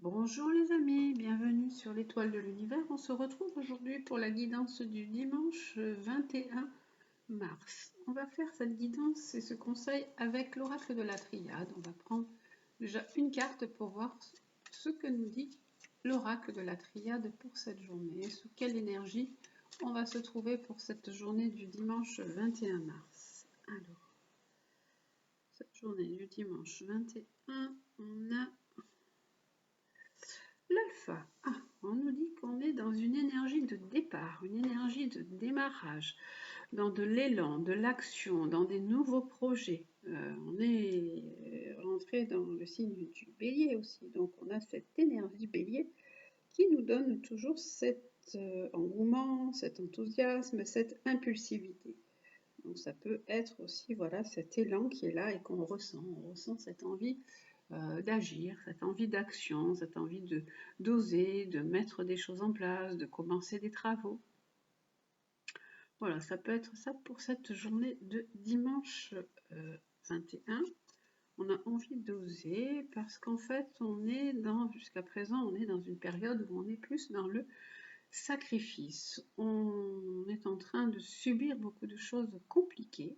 Bonjour les amis, bienvenue sur l'étoile de l'univers. On se retrouve aujourd'hui pour la guidance du dimanche 21 mars. On va faire cette guidance et ce conseil avec l'oracle de la triade. On va prendre déjà une carte pour voir ce que nous dit l'oracle de la triade pour cette journée. Sous quelle énergie on va se trouver pour cette journée du dimanche 21 mars. Alors, cette journée du dimanche 21, on a l'alpha. On nous dit qu'on est dans une énergie de départ, une énergie de démarrage, dans de l'élan, de l'action, dans des nouveaux projets. On est rentré dans le signe du bélier aussi, donc on a cette énergie bélier qui nous donne toujours cet engouement, cet enthousiasme, cette impulsivité. Donc ça peut être aussi voilà, cet élan qui est là et qu'on ressent. On ressent cette envie d'agir, cette envie d'action, cette envie d'oser, de mettre des choses en place, de commencer des travaux. Voilà, ça peut être ça pour cette journée de dimanche 21. On a envie d'oser parce qu'en fait, jusqu'à présent, on est dans une période où on est plus dans le sacrifice. On est en train de subir beaucoup de choses compliquées.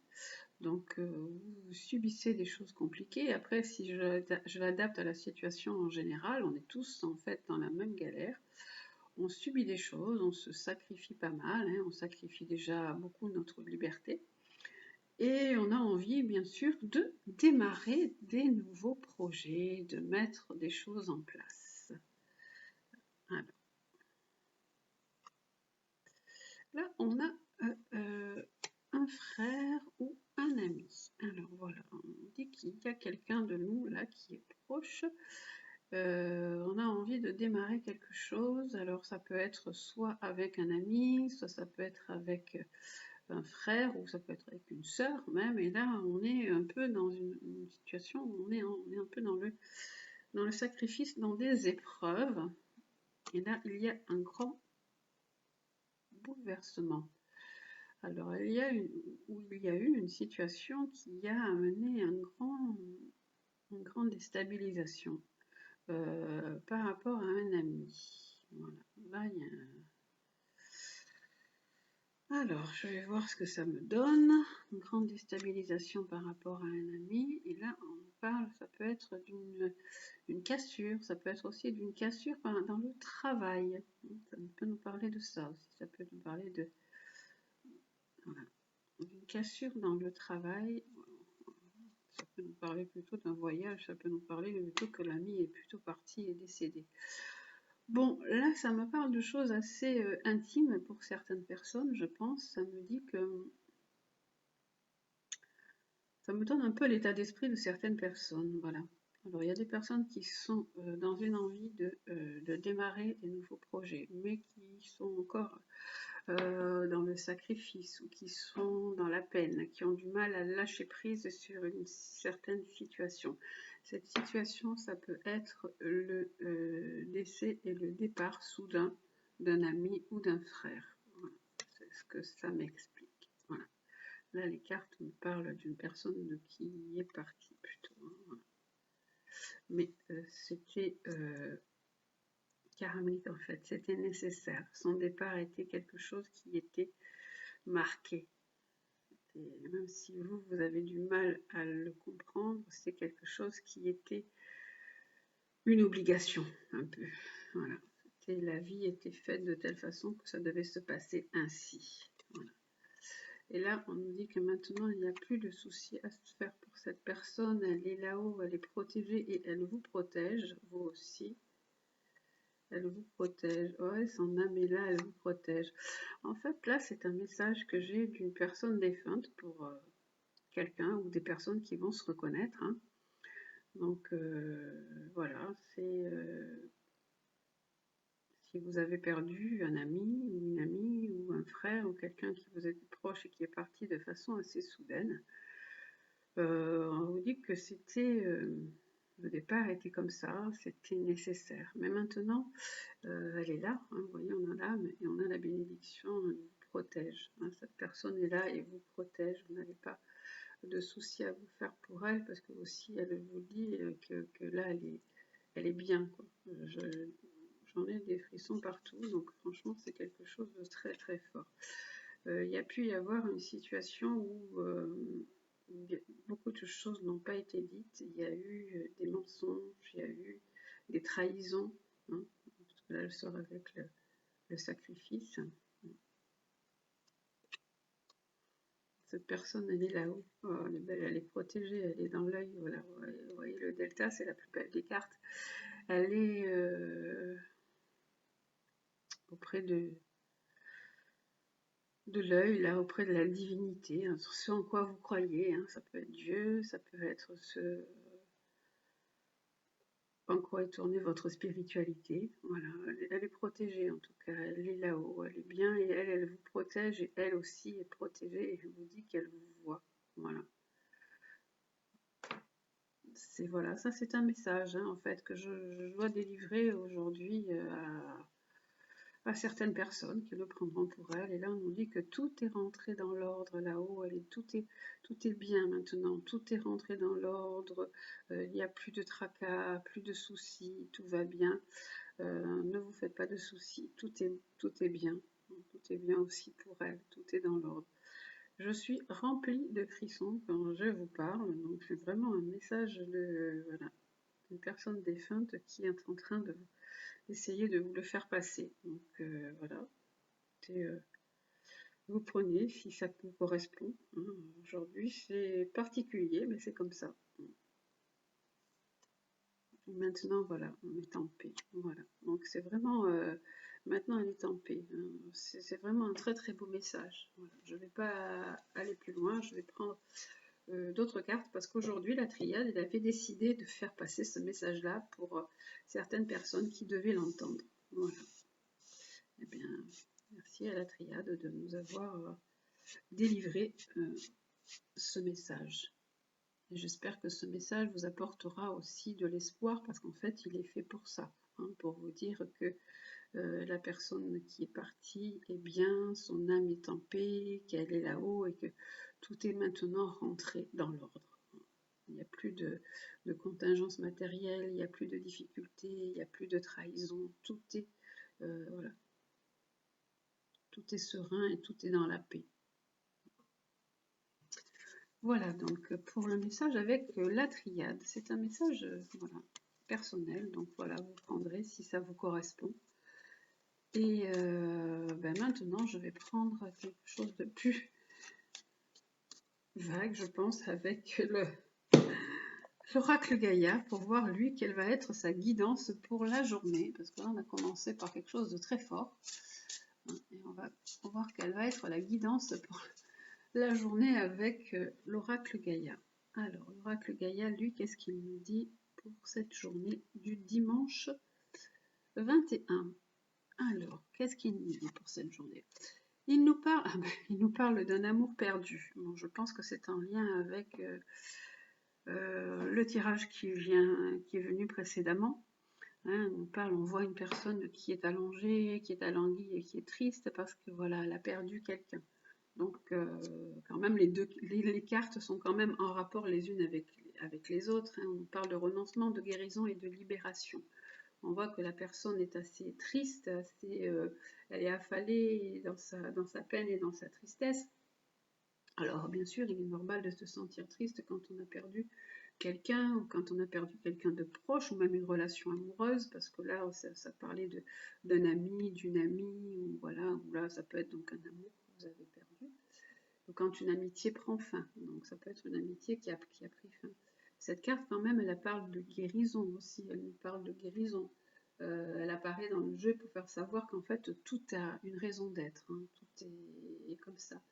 Donc, vous subissez des choses compliquées. Après, si je l'adapte à la situation en général, on est tous en fait dans la même galère. On subit des choses, on se sacrifie pas mal, hein, on sacrifie déjà beaucoup notre liberté. Et on a envie, bien sûr, de démarrer des nouveaux projets, de mettre des choses en place. Alors, là, on a un frère ou un ami. Alors voilà, on dit qu'il y a quelqu'un de nous là qui est proche. On a envie de démarrer quelque chose. Alors ça peut être soit avec un ami, soit ça peut être avec un frère, ou ça peut être avec une sœur même. Et là, on est un peu dans une situation où on est un peu dans le sacrifice, dans des épreuves. Et là, il y a un grand bouleversement. Alors, il y a eu une situation qui a amené une grande déstabilisation par rapport à un ami. Voilà. Là, il y a Alors, je vais voir ce que ça me donne. Une grande déstabilisation par rapport à un ami. Et là, on parle, ça peut être d'une cassure, ça peut être aussi d'une cassure dans le travail. Ça peut nous parler de ça aussi. Ça peut nous parler d'une cassure dans le travail. Ça peut nous parler plutôt d'un voyage. Ça peut nous parler plutôt que l'ami est plutôt parti et décédé. Bon, là, ça me parle de choses assez intimes pour certaines personnes, je pense. Ça me dit que ça me donne un peu l'état d'esprit de certaines personnes, voilà. Alors, il y a des personnes qui sont dans une envie de démarrer des nouveaux projets, mais qui sont encore dans le sacrifice ou qui sont dans la peine, qui ont du mal à lâcher prise sur une certaine situation. Cette situation, ça peut être le décès et le départ soudain d'un ami ou d'un frère. Voilà. C'est ce que ça m'explique. Voilà. Là, les cartes me parlent d'une personne qui est partie plutôt. Voilà. Mais c'était karmique en fait, c'était nécessaire. Son départ était quelque chose qui était marqué. Et même si vous avez du mal à le comprendre, c'est quelque chose qui était une obligation, un peu. Voilà. La vie était faite de telle façon que ça devait se passer ainsi. Voilà. Et là, on nous dit que maintenant, il n'y a plus de soucis à se faire pour cette personne. Elle est là-haut, elle est protégée et elle vous protège, vous aussi. Elle vous protège. Ouais, son âme est là, elle vous protège. En fait, là, c'est un message que j'ai d'une personne défunte pour quelqu'un ou des personnes qui vont se reconnaître. Hein. Donc, voilà, c'est... si vous avez perdu un ami ou une amie ou un frère ou quelqu'un qui vous était proche et qui est parti de façon assez soudaine, on vous dit que c'était le départ était comme ça, c'était nécessaire. Mais maintenant, elle est là, hein, vous voyez, on a l'âme et on a la bénédiction, elle vous protège. Hein, cette personne est là et vous protège, vous n'avez pas de soucis à vous faire pour elle parce que aussi elle vous dit que là, elle est bien, quoi. J'en ai des frissons partout, donc franchement, c'est quelque chose de très très fort. Il y a pu y avoir une situation où beaucoup de choses n'ont pas été dites. Il y a eu des mensonges, il y a eu des trahisons, hein, parce que là, elle sort avec le sacrifice. Cette personne, elle est là-haut. Oh, elle est belle, elle est protégée, elle est dans l'œil. Voilà, vous voyez, le delta, c'est la plus belle des cartes. Elle est auprès de l'œil, là, auprès de la divinité, hein, ce en quoi vous croyez. Hein. Ça peut être Dieu, ça peut être ce en quoi est tournée votre spiritualité. Voilà, elle est protégée en tout cas, elle est là-haut, elle est bien et elle vous protège et elle aussi est protégée et je vous dis qu'elle vous voit. Voilà. Voilà, ça c'est un message hein, en fait que je dois délivrer aujourd'hui à certaines personnes qui le prendront pour elles. Et là, on nous dit que tout est rentré dans l'ordre là-haut. Tout est bien maintenant. Tout est rentré dans l'ordre. Il n'y a plus de tracas, plus de soucis. Tout va bien. Ne vous faites pas de soucis. Tout est bien. Tout est bien aussi pour elles. Tout est dans l'ordre. Je suis remplie de frissons quand je vous parle. Donc, c'est vraiment un message de voilà, une personne défunte qui est en train d'essayer de vous le faire passer. Donc, voilà. Vous prenez si ça vous correspond. Hein. Aujourd'hui, c'est particulier, mais c'est comme ça. Maintenant, voilà, on est en paix. Voilà. Donc, c'est vraiment... maintenant, elle est en paix. Hein. C'est vraiment un très, très beau message. Voilà. Je ne vais pas aller plus loin. Je vais prendre d'autres cartes parce qu'aujourd'hui, la triade, elle avait décidé de faire passer ce message-là pour certaines personnes qui devaient l'entendre. Voilà. Eh bien, merci à la triade de nous avoir délivré ce message. Et j'espère que ce message vous apportera aussi de l'espoir parce qu'en fait, il est fait pour ça, hein, pour vous dire que la personne qui est partie est bien, son âme est en paix, qu'elle est là-haut et que tout est maintenant rentré dans l'ordre. Il n'y a plus de contingence matérielle, il n'y a plus de difficultés, il n'y a plus de trahison, tout est, voilà, tout est serein et tout est dans la paix. Voilà, donc pour le message avec la triade, c'est un message voilà, personnel, donc voilà, vous prendrez si ça vous correspond. Et maintenant, je vais prendre quelque chose de plus vague, je pense, avec l'oracle Gaïa, pour voir lui quelle va être sa guidance pour la journée, parce que là, on a commencé par quelque chose de très fort, et on va voir quelle va être la guidance pour la journée avec l'oracle Gaïa. Alors, l'oracle Gaïa, lui, qu'est-ce qu'il nous dit pour cette journée du dimanche 21? Alors, qu'est-ce qu'il nous dit pour cette journée? Il nous parle d'un amour perdu. Bon, je pense que c'est en lien avec le tirage qui est venu précédemment. Hein, on voit une personne qui est allongée, qui est alanguie et qui est triste parce que voilà, elle a perdu quelqu'un. Donc, quand même, les cartes sont quand même en rapport les unes avec les autres. Hein. On parle de renoncement, de guérison et de libération. On voit que la personne est assez triste, elle est affalée dans sa peine et dans sa tristesse. Alors, bien sûr, il est normal de se sentir triste quand on a perdu quelqu'un ou quand on a perdu quelqu'un de proche ou même une relation amoureuse parce que là ça parlait d'un ami, d'une amie ou voilà, ou là ça peut être donc un amour que vous avez perdu ou quand une amitié prend fin, donc ça peut être une amitié qui a pris fin. Cette carte quand même elle parle de guérison aussi, elle nous parle de guérison, elle apparaît dans le jeu pour faire savoir qu'en fait tout a une raison d'être, hein, tout est comme ça.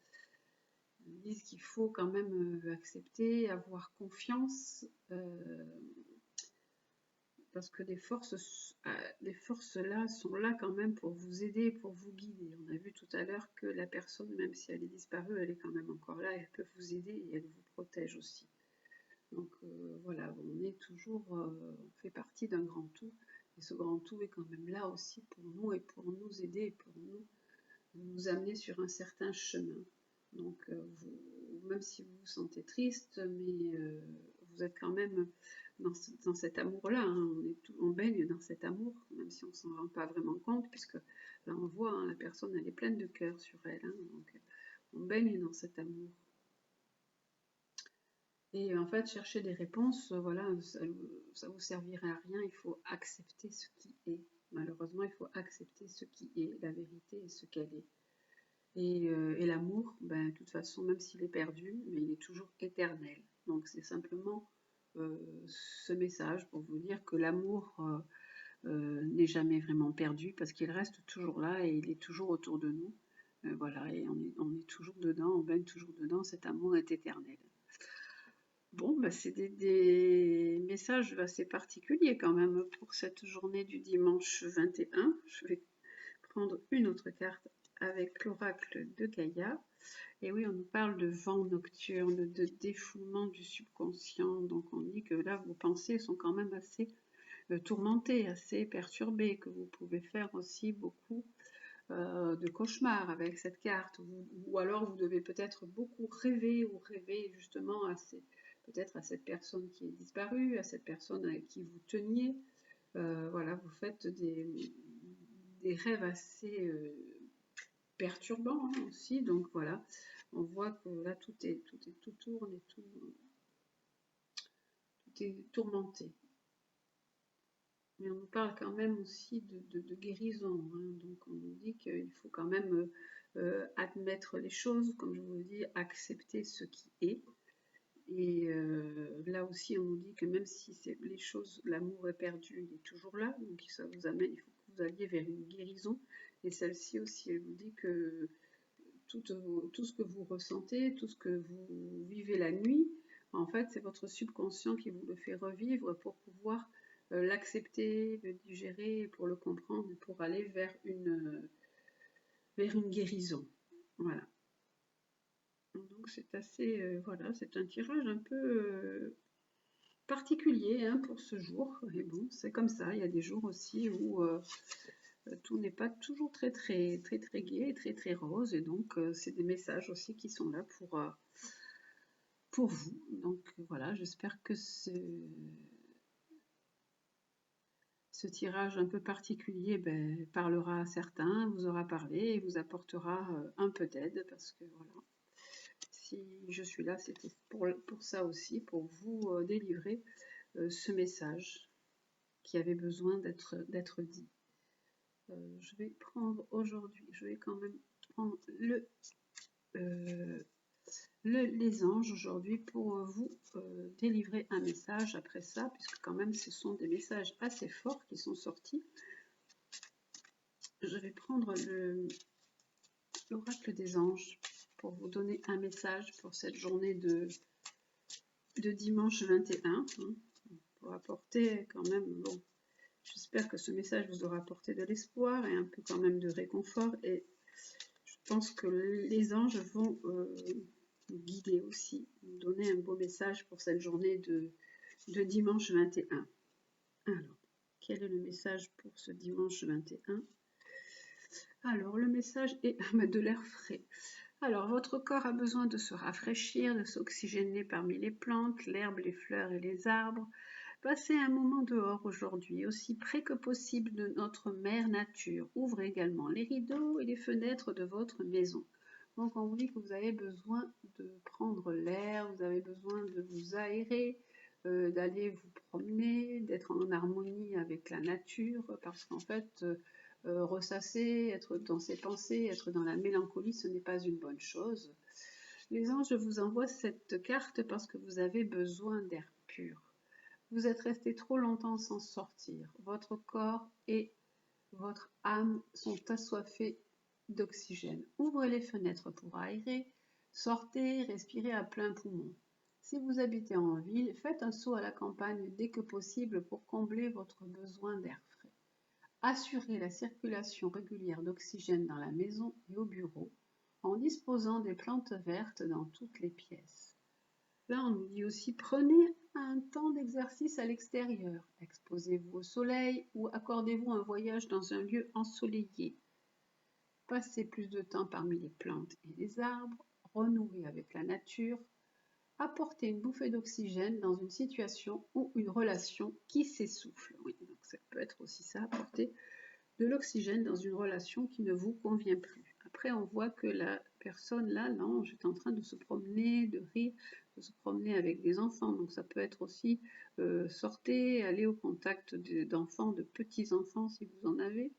Ils disent qu'il faut quand même accepter, avoir confiance, parce que les forces là sont là quand même pour vous aider, pour vous guider. On a vu tout à l'heure que la personne, même si elle est disparue, elle est quand même encore là, elle peut vous aider et elle vous protège aussi. Donc voilà, on est toujours, on fait partie d'un grand tout, et ce grand tout est quand même là aussi pour nous et pour nous aider et pour nous amener sur un certain chemin. Donc même si vous vous sentez triste, mais vous êtes quand même dans cet amour-là, hein. On baigne dans cet amour, même si on ne s'en rend pas vraiment compte, puisque là on voit, hein, la personne elle est pleine de cœur sur elle, hein, donc on baigne dans cet amour. Et en fait, chercher des réponses, voilà, ça vous servirait à rien, il faut accepter ce qui est. Malheureusement, il faut accepter ce qui est, la vérité et ce qu'elle est. Et l'amour, ben, de toute façon, même s'il est perdu, mais il est toujours éternel. Donc c'est simplement ce message pour vous dire que l'amour n'est jamais vraiment perdu parce qu'il reste toujours là et il est toujours autour de nous. Voilà, et on est toujours dedans, on baigne toujours dedans, cet amour est éternel. Bon, bah, c'est des messages assez particuliers quand même pour cette journée du dimanche 21. Je vais prendre une autre carte avec l'oracle de Gaïa. Et oui, on nous parle de vent nocturne, de défoulement du subconscient. Donc on dit que là, vos pensées sont quand même assez tourmentées, assez perturbées, que vous pouvez faire aussi beaucoup de cauchemars avec cette carte. Ou alors vous devez peut-être beaucoup rêver ou rêver justement peut-être à cette personne qui est disparue, à cette personne avec qui vous teniez. Voilà, vous faites des rêves assez perturbants, hein, aussi. Donc voilà, on voit que là tout tourne et tout est tourmenté. Mais on nous parle quand même aussi de guérison, hein. Donc on nous dit qu'il faut quand même admettre les choses, comme je vous dis, accepter ce qui est. Et là aussi, on nous dit que même si les choses, l'amour est perdu, il est toujours là. Donc ça vous amène, il faut que vous alliez vers une guérison. Et celle-ci aussi, elle vous dit que tout ce que vous ressentez, tout ce que vous vivez la nuit, en fait, c'est votre subconscient qui vous le fait revivre pour pouvoir l'accepter, le digérer, pour le comprendre, pour aller vers une guérison. Voilà. Donc c'est assez, voilà, c'est un tirage un peu particulier, hein, pour ce jour. Et bon, c'est comme ça. Il y a des jours aussi où tout n'est pas toujours très gai, très rose. Et donc c'est des messages aussi qui sont là pour vous. Donc voilà, j'espère que ce tirage un peu particulier parlera à certains, vous aura parlé et vous apportera un peu d'aide, parce que voilà, si je suis là, c'était pour ça aussi, pour vous délivrer ce message qui avait besoin d'être dit. Je vais prendre aujourd'hui, je vais quand même prendre les anges aujourd'hui pour vous délivrer un message après ça, puisque quand même ce sont des messages assez forts qui sont sortis. Je vais prendre l'oracle des anges pour vous donner un message pour cette journée de dimanche 21, hein, pour apporter quand même, bon, j'espère que ce message vous aura apporté de l'espoir et un peu quand même de réconfort, et je pense que les anges vont nous guider aussi, nous donner un beau message pour cette journée de dimanche 21. Alors, quel est le message pour ce dimanche 21? Alors, le message est de l'air frais. Alors, votre corps a besoin de se rafraîchir, de s'oxygéner parmi les plantes, l'herbe, les fleurs et les arbres. Passez un moment dehors aujourd'hui, aussi près que possible de notre mère nature. Ouvrez également les rideaux et les fenêtres de votre maison. Donc, on vous dit que vous avez besoin de prendre l'air, vous avez besoin de vous aérer, d'aller vous promener, d'être en harmonie avec la nature, parce qu'en fait, ressasser, être dans ses pensées, être dans la mélancolie, ce n'est pas une bonne chose. Les anges vous envoient cette carte parce que vous avez besoin d'air pur. Vous êtes resté trop longtemps sans sortir. Votre corps et votre âme sont assoiffés d'oxygène. Ouvrez les fenêtres pour aérer. Sortez, respirez à plein poumon. Si vous habitez en ville, faites un saut à la campagne dès que possible pour combler votre besoin d'air frais. Assurez la circulation régulière d'oxygène dans la maison et au bureau en disposant des plantes vertes dans toutes les pièces. Là, on nous dit aussi, prenez un temps d'exercice à l'extérieur. Exposez-vous au soleil ou accordez-vous un voyage dans un lieu ensoleillé. Passez plus de temps parmi les plantes et les arbres. Renouez avec la nature. apporter une bouffée d'oxygène dans une situation ou une relation qui s'essouffle. Oui, donc ça peut être aussi ça, apporter de l'oxygène dans une relation qui ne vous convient plus. Après, on voit que la personne là, l'ange, est en train de se promener, de rire, de se promener avec des enfants. Donc ça peut être aussi sortez, allez au contact d'enfants, de petits-enfants si vous en avez,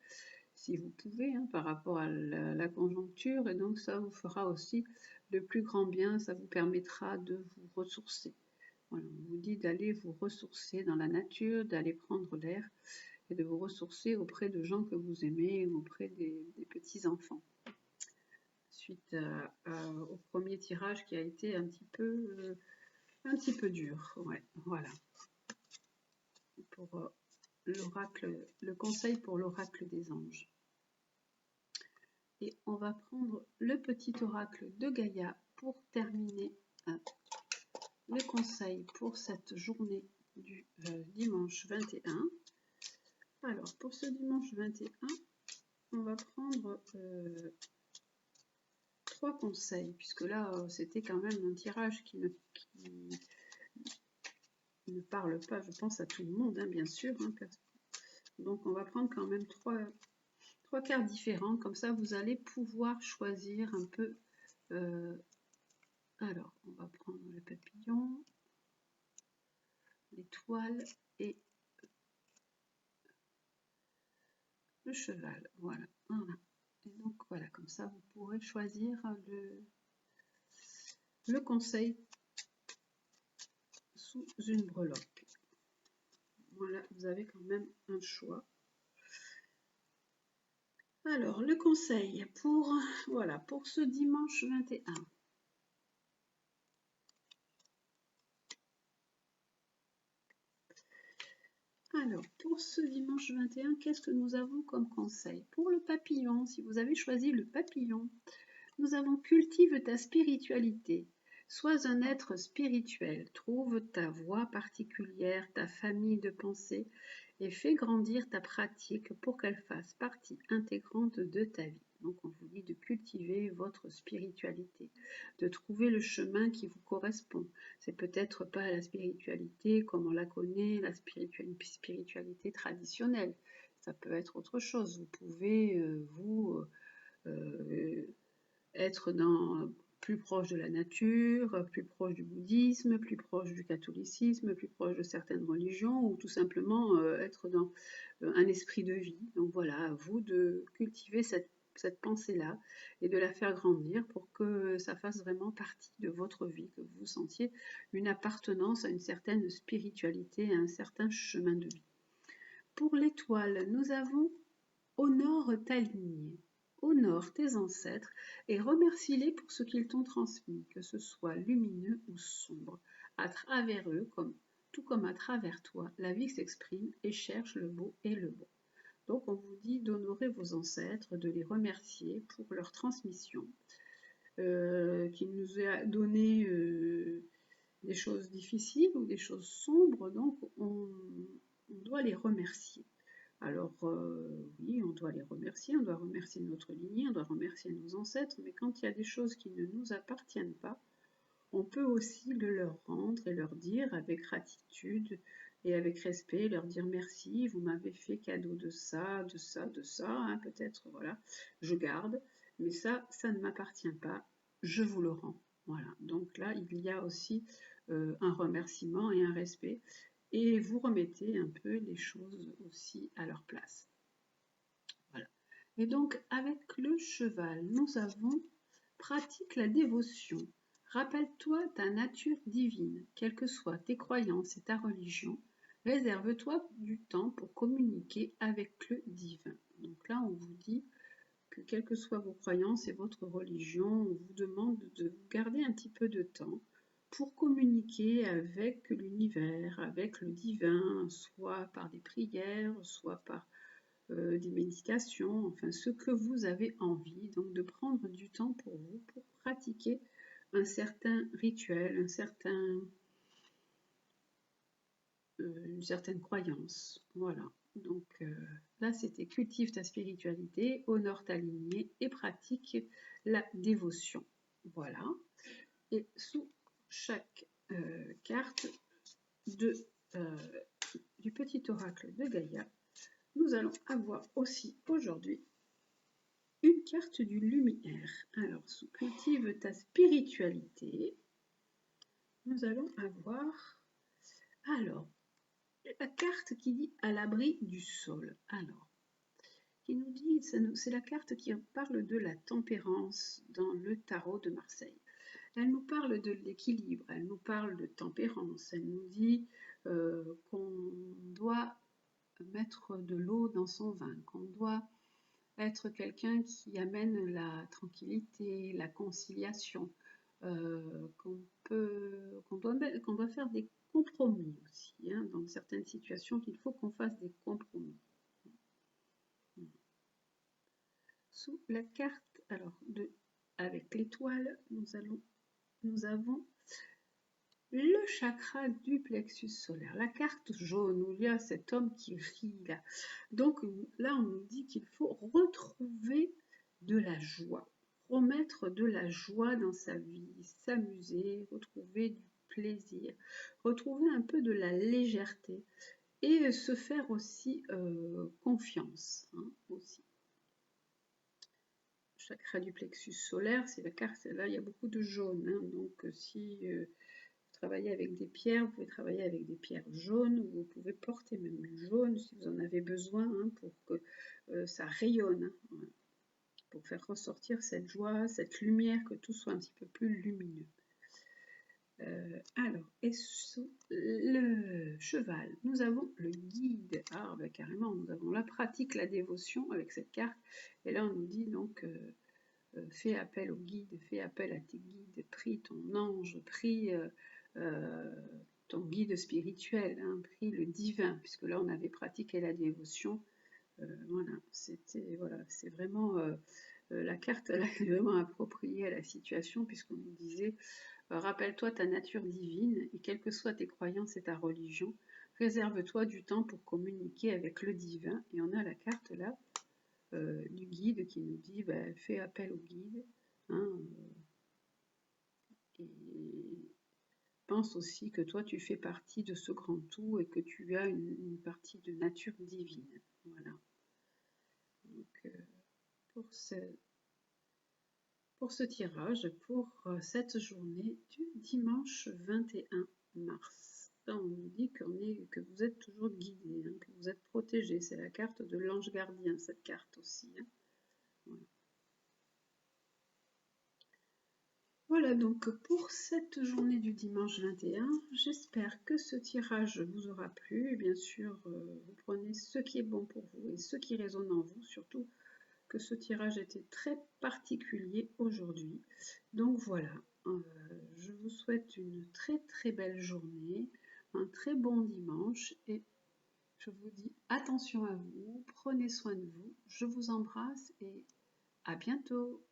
si vous pouvez, hein, par rapport à la conjoncture. Et donc ça vous fera aussi le plus grand bien, ça vous permettra de vous ressourcer. Voilà, on vous dit d'aller vous ressourcer dans la nature, d'aller prendre l'air et de vous ressourcer auprès de gens que vous aimez ou auprès des petits-enfants. Suite au premier tirage qui a été un petit peu dur. Ouais, voilà. Pour l'oracle, le conseil pour l'oracle des anges. Et on va prendre le petit oracle de Gaïa pour terminer le conseil pour cette journée du dimanche 21. Alors, pour ce dimanche 21, on va prendre 3 conseils, puisque là, c'était quand même un tirage qui ne parle pas, je pense, à tout le monde, hein, bien sûr. Hein, donc, on va prendre quand même 3 cartes différentes, comme ça, vous allez pouvoir choisir un peu. Alors, on va prendre le papillon, l'étoile et le cheval. Voilà. Et donc, voilà, comme ça, vous pourrez choisir le conseil sous une breloque. Voilà, vous avez quand même un choix. Alors, le conseil pour ce dimanche 21. Alors, pour ce dimanche 21, qu'est-ce que nous avons comme conseil? Pour le papillon, si vous avez choisi le papillon, nous avons cultive ta spiritualité. Sois un être spirituel, trouve ta voie particulière, ta famille de pensée et fais grandir ta pratique pour qu'elle fasse partie intégrante de ta vie. Donc on vous dit de cultiver votre spiritualité, de trouver le chemin qui vous correspond. C'est peut-être pas la spiritualité comme on la connaît, la spiritualité traditionnelle. Ça peut être autre chose. Vous pouvez être plus proche de la nature, plus proche du bouddhisme, plus proche du catholicisme, plus proche de certaines religions, ou tout simplement être dans un esprit de vie. Donc voilà, à vous de cultiver cette pensée-là et de la faire grandir pour que ça fasse vraiment partie de votre vie, que vous sentiez une appartenance à une certaine spiritualité, à un certain chemin de vie. Pour l'étoile, nous avons honore ta lignée. Honore tes ancêtres et remercie-les pour ce qu'ils t'ont transmis, que ce soit lumineux ou sombre. À travers eux, tout comme à travers toi, la vie s'exprime et cherche le beau et le bon. Donc on vous dit d'honorer vos ancêtres, de les remercier pour leur transmission, qui nous a donné des choses difficiles ou des choses sombres, donc on doit les remercier. Alors oui, on doit les remercier, on doit remercier notre lignée, on doit remercier nos ancêtres, mais quand il y a des choses qui ne nous appartiennent pas, on peut aussi le leur rendre et leur dire avec gratitude et avec respect, leur dire merci, vous m'avez fait cadeau de ça, de ça, de ça, hein, peut-être, voilà, je garde, mais ça ne m'appartient pas, je vous le rends. Voilà, donc là, il y a aussi un remerciement et un respect, et vous remettez un peu les choses aussi à leur place. Voilà. Et donc, avec le cheval, nous avons pratique la dévotion. Rappelle-toi ta nature divine, quelles que soient tes croyances et ta religion. Réserve-toi du temps pour communiquer avec le divin. Donc là, on vous dit que quelles que soient vos croyances et votre religion, on vous demande de garder un petit peu de temps pour communiquer avec l'univers, avec le divin, soit par des prières, soit par des méditations, enfin ce que vous avez envie, donc de prendre du temps pour vous, pour pratiquer un certain rituel, une certaine croyance. Voilà, donc là c'était cultive ta spiritualité, honore ta lignée et pratique la dévotion. Voilà, et sous chaque carte du petit oracle de Gaïa, nous allons avoir aussi aujourd'hui une carte du lumière. Alors, cultive ta spiritualité. Nous allons avoir, alors, la carte qui dit à l'abri du sol. Alors, qui nous dit, c'est la carte qui parle de la tempérance dans le tarot de Marseille. Elle nous parle de l'équilibre, elle nous parle de tempérance, elle nous dit qu'on doit mettre de l'eau dans son vin, qu'on doit être quelqu'un qui amène la tranquillité, la conciliation, qu'on doit faire des compromis aussi, hein, dans certaines situations qu'il faut qu'on fasse des compromis. Sous la carte, alors avec l'étoile, nous avons le chakra du plexus solaire, la carte jaune où il y a cet homme qui rit là. Donc là, on nous dit qu'il faut retrouver de la joie, remettre de la joie dans sa vie, s'amuser, retrouver du plaisir, retrouver un peu de la légèreté et se faire aussi confiance, hein, aussi. Chakra du plexus solaire, c'est la carte, là il y a beaucoup de jaune, hein, donc si travailler avec des pierres, vous pouvez travailler avec des pierres jaunes, ou vous pouvez porter même du jaune si vous en avez besoin, hein, pour que ça rayonne, hein, pour faire ressortir cette joie, cette lumière, que tout soit un petit peu plus lumineux. Alors, et sous le cheval, nous avons le guide. Ah, ben, carrément, nous avons la pratique, la dévotion avec cette carte. Et là, on nous dit donc, fais appel au guide, fais appel à tes guides, prie ton ange, prie ton guide spirituel, hein, prie le divin, puisque là, on avait pratiqué la dévotion. Voilà, c'est vraiment la carte là, est vraiment appropriée à la situation, puisqu'on nous disait rappelle-toi ta nature divine et quelles que soient tes croyances et ta religion, réserve-toi du temps pour communiquer avec le divin. Et on a la carte là du guide qui nous dit fais appel au guide, hein, et pense aussi que toi tu fais partie de ce grand tout et que tu as une partie de nature divine. Voilà. Donc, pour ce tirage, pour cette journée du dimanche 21 mars. Là, on nous dit que vous êtes toujours guidé, hein, que vous êtes protégé. C'est la carte de l'ange gardien, cette carte aussi. Hein. Voilà. Voilà donc pour cette journée du dimanche 21, j'espère que ce tirage vous aura plu. Et bien sûr, vous prenez ce qui est bon pour vous et ce qui résonne en vous, surtout que ce tirage était très particulier aujourd'hui. Donc voilà, je vous souhaite une très très belle journée, un très bon dimanche et je vous dis attention à vous, prenez soin de vous, je vous embrasse et à bientôt.